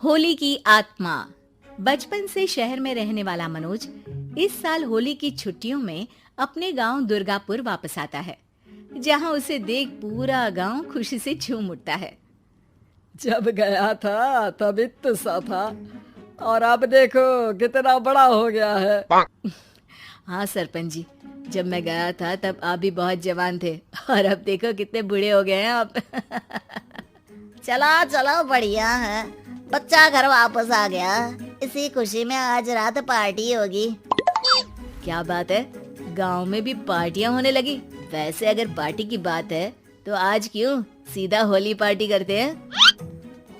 होली की आत्मा। बचपन से शहर में रहने वाला मनोज इस साल होली की छुट्टियों में अपने गांव दुर्गापुर वापस आता है, जहां उसे देख पूरा गांव खुशी से झूम उठता है। जब गया था तब इतना सा था और अब देखो कितना बड़ा हो गया है। हाँ सरपंच जी, जब मैं गया था तब आप भी बहुत जवान थे और अब देखो कितने बूढ़े हो गए हैं आप। चलो चलो बढ़िया है, बच्चा घर वापस आ गया। इसी खुशी में आज रात पार्टी होगी। क्या बात है, गांव में भी पार्टियां होने लगी। वैसे अगर पार्टी की बात है तो आज क्यों सीधा होली पार्टी करते हैं।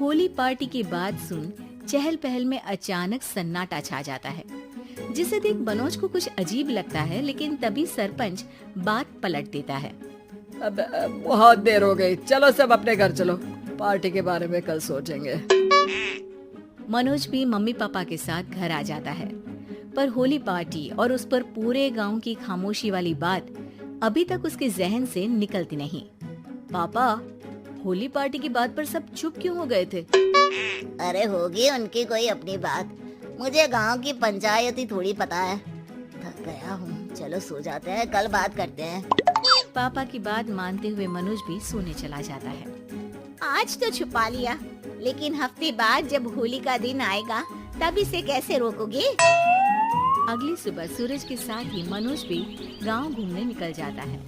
होली पार्टी की बात सुन चहल पहल में अचानक सन्नाटा छा जाता है, जिसे देख मनोज को कुछ अजीब लगता है, लेकिन तभी सरपंच बात पलट देता है। अब बहुत देर हो गई, चलो सब अपने घर चलो, पार्टी के बारे में कल सोचेंगे। मनोज भी मम्मी पापा के साथ घर आ जाता है, पर होली पार्टी और उस पर पूरे गांव की खामोशी वाली बात अभी तक उसके जहन से निकलती नहीं। पापा, होली पार्टी की बात पर सब चुप क्यों हो गए थे? अरे होगी उनकी कोई अपनी बात, मुझे गांव की पंचायत ही थोड़ी पता है। थक गया हूँ, चलो सो जाते हैं, कल बात करते हैं। पापा की बात मानते हुए मनोज भी सोने चला जाता है। आज तो छुपा लिया, लेकिन हफ्ते बाद जब होली का दिन आएगा तब इसे कैसे रोकोगे? अगली सुबह सूरज के साथ ही मनोज भी गांव घूमने निकल जाता है,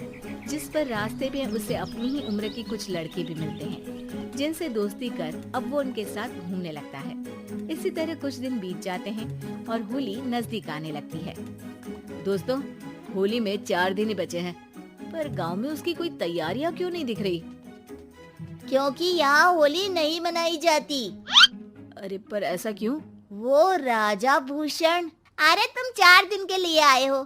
जिस पर रास्ते में उसे अपनी ही उम्र के कुछ लड़के भी मिलते हैं, जिनसे दोस्ती कर अब वो उनके साथ घूमने लगता है। इसी तरह कुछ दिन बीत जाते हैं और होली नजदीक आने लगती है। दोस्तों, होली में 4 दिन ही बचे हैं, पर गांव में उसकी कोई तैयारियां क्यों नहीं दिख रही? क्योंकि यहाँ होली नहीं मनाई जाती। अरे पर ऐसा क्यों? वो राजा भूषण, अरे तुम 4 दिन के लिए आए हो,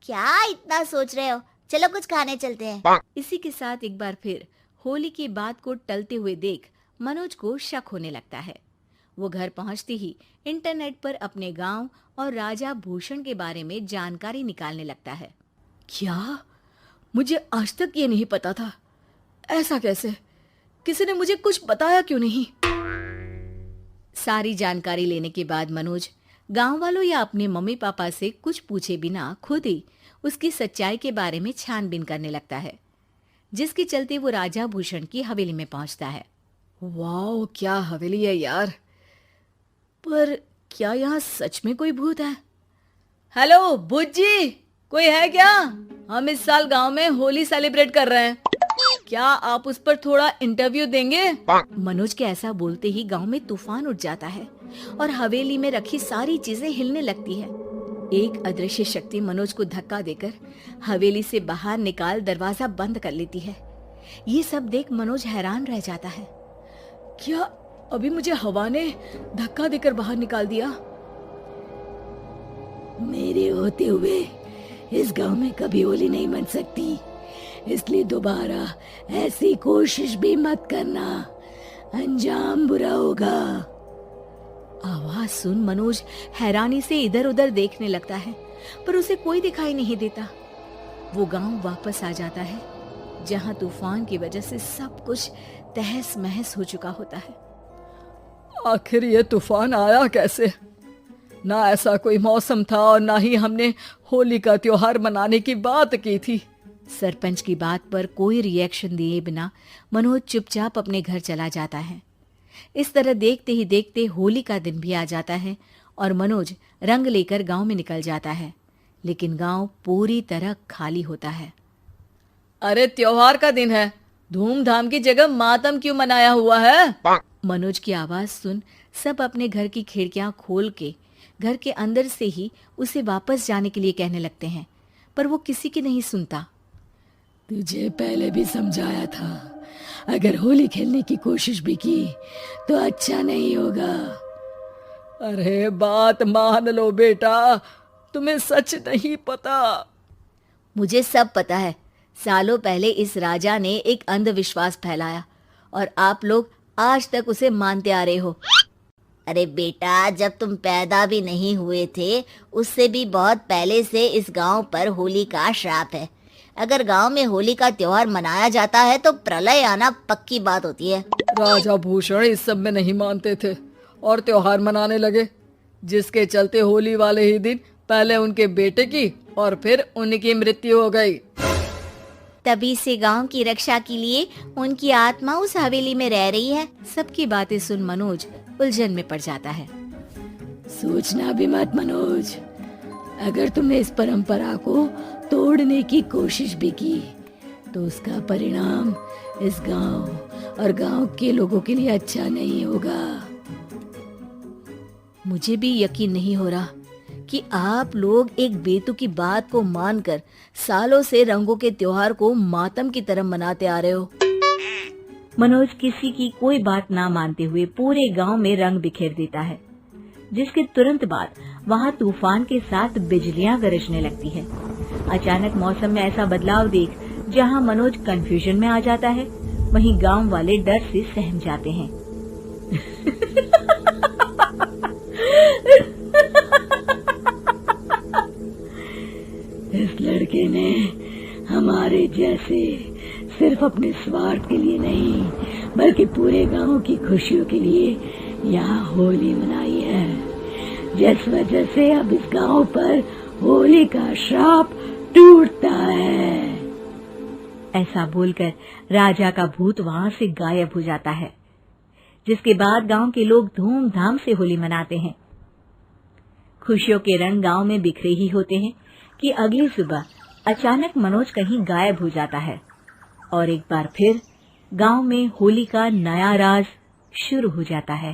क्या इतना सोच रहे हो? चलो कुछ खाने चलते हैं। इसी के साथ एक बार फिर होली की बात को टलते हुए देख मनोज को शक होने लगता है। वो घर पहुंचते ही इंटरनेट पर अपने गांव और राजा भूषण के बारे में जानकारी निकालने लगता है। क्या? मुझे आज तक ये नहीं पता था। ऐसा कैसे? किसी ने मुझे कुछ बताया क्यों नहीं? सारी जानकारी लेने के बाद मनोज गांव वालों या अपने मम्मी पापा से कुछ पूछे बिना खुद ही उसकी सच्चाई के बारे में छानबीन करने लगता है, जिसके चलते वो राजा भूषण की हवेली में पहुंचता है। वाह, क्या हवेली है यार! पर क्या यहाँ सच में कोई भूत है? हेलो भूत जी, कोई है क्या? हम इस साल गांव में होली सेलिब्रेट कर रहे हैं, क्या आप उस पर थोड़ा इंटरव्यू देंगे? मनोज के ऐसा बोलते ही गांव में तूफान उठ जाता है और हवेली में रखी सारी चीजें हिलने लगती है। एक अदृश्य शक्ति मनोज को धक्का देकर हवेली से बाहर निकाल दरवाजा बंद कर लेती है। ये सब देख मनोज हैरान रह जाता है। क्या अभी मुझे हवा ने धक्का देकर बाहर निकाल दिया? मेरे होते हुए इस गांव में कभी होली नहीं मन सकती, इसलिए दोबारा ऐसी कोशिश भी मत करना, अंजाम बुरा होगा। आवाज सुन मनोज हैरानी से इधर उधर देखने लगता है, पर उसे कोई दिखाई नहीं देता। वो गांव वापस आ जाता है, जहां तूफान की वजह से सब कुछ तहस महस हो चुका होता है। आखिर ये तूफान आया कैसे? ना ऐसा कोई मौसम था और ना ही हमने होली का त्योहार मनाने की बात की थी। सरपंच की बात पर कोई रिएक्शन दिए बिना मनोज चुपचाप अपने घर चला जाता है। इस तरह देखते ही देखते होली का दिन भी आ जाता है और मनोज रंग लेकर गांव में निकल जाता है, लेकिन गांव पूरी तरह खाली होता है। अरे त्योहार का दिन है, धूमधाम की जगह मातम क्यों मनाया हुआ है? मनोज की आवाज सुन सब अपने घर की खिड़कियां खोल के घर के अंदर से ही उसे वापस जाने के लिए कहने लगते हैं, पर वो किसी की नहीं सुनता। तुझे पहले भी समझाया था, अगर होली खेलने की कोशिश भी की तो अच्छा नहीं होगा। अरे बात मान लो बेटा, तुम्हें सच नहीं पता। मुझे सब पता है। सालों पहले इस राजा ने एक अंधविश्वास फैलाया और आप लोग आज तक उसे मानते आ रहे हो। अरे बेटा, जब तुम पैदा भी नहीं हुए थे उससे भी बहुत पहले से इस गांव पर होली का श्राप है। अगर गांव में होली का त्योहार मनाया जाता है तो प्रलय आना पक्की बात होती है। राजा भूषण इस सब में नहीं मानते थे और त्योहार मनाने लगे, जिसके चलते होली वाले ही दिन पहले उनके बेटे की और फिर उनकी मृत्यु हो गई। तभी से गांव की रक्षा के लिए उनकी आत्मा उस हवेली में रह रही है। सबकी बातें सुन मनोज उलझन में पड़ जाता है। सोचना भी मत मनोज, अगर तुमने इस परंपरा को तोड़ने की कोशिश भी की तो उसका परिणाम इस गांव और गांव के लोगों के लिए अच्छा नहीं होगा। मुझे भी यकीन नहीं हो रहा कि आप लोग एक बेतुकी बात को मानकर सालों से रंगों के त्योहार को मातम की तरह मनाते आ रहे हो। मनोज किसी की कोई बात ना मानते हुए पूरे गांव में रंग बिखेर देता है, जिसके तुरंत बाद वहां तूफान के साथ बिजलियां गरजने लगती है। अचानक मौसम में ऐसा बदलाव देख जहां मनोज कंफ्यूजन में आ जाता है, वहीं गांव वाले डर से सहम जाते हैं। इस लड़के ने हमारे जैसे सिर्फ अपने स्वार्थ के लिए नहीं बल्कि पूरे गांव की खुशियों के लिए यहाँ होली मनाई है, जिस वजह से अब इस गांव पर होली का श्राप टूटता है। ऐसा बोलकर राजा का भूत वहां से गायब हो जाता है, जिसके बाद गांव के लोग धूमधाम से होली मनाते हैं। खुशियों के रंग गांव में बिखरे ही होते हैं कि अगली सुबह अचानक मनोज कहीं गायब हो जाता है और एक बार फिर गांव में होली का नया राज शुरू हो जाता है।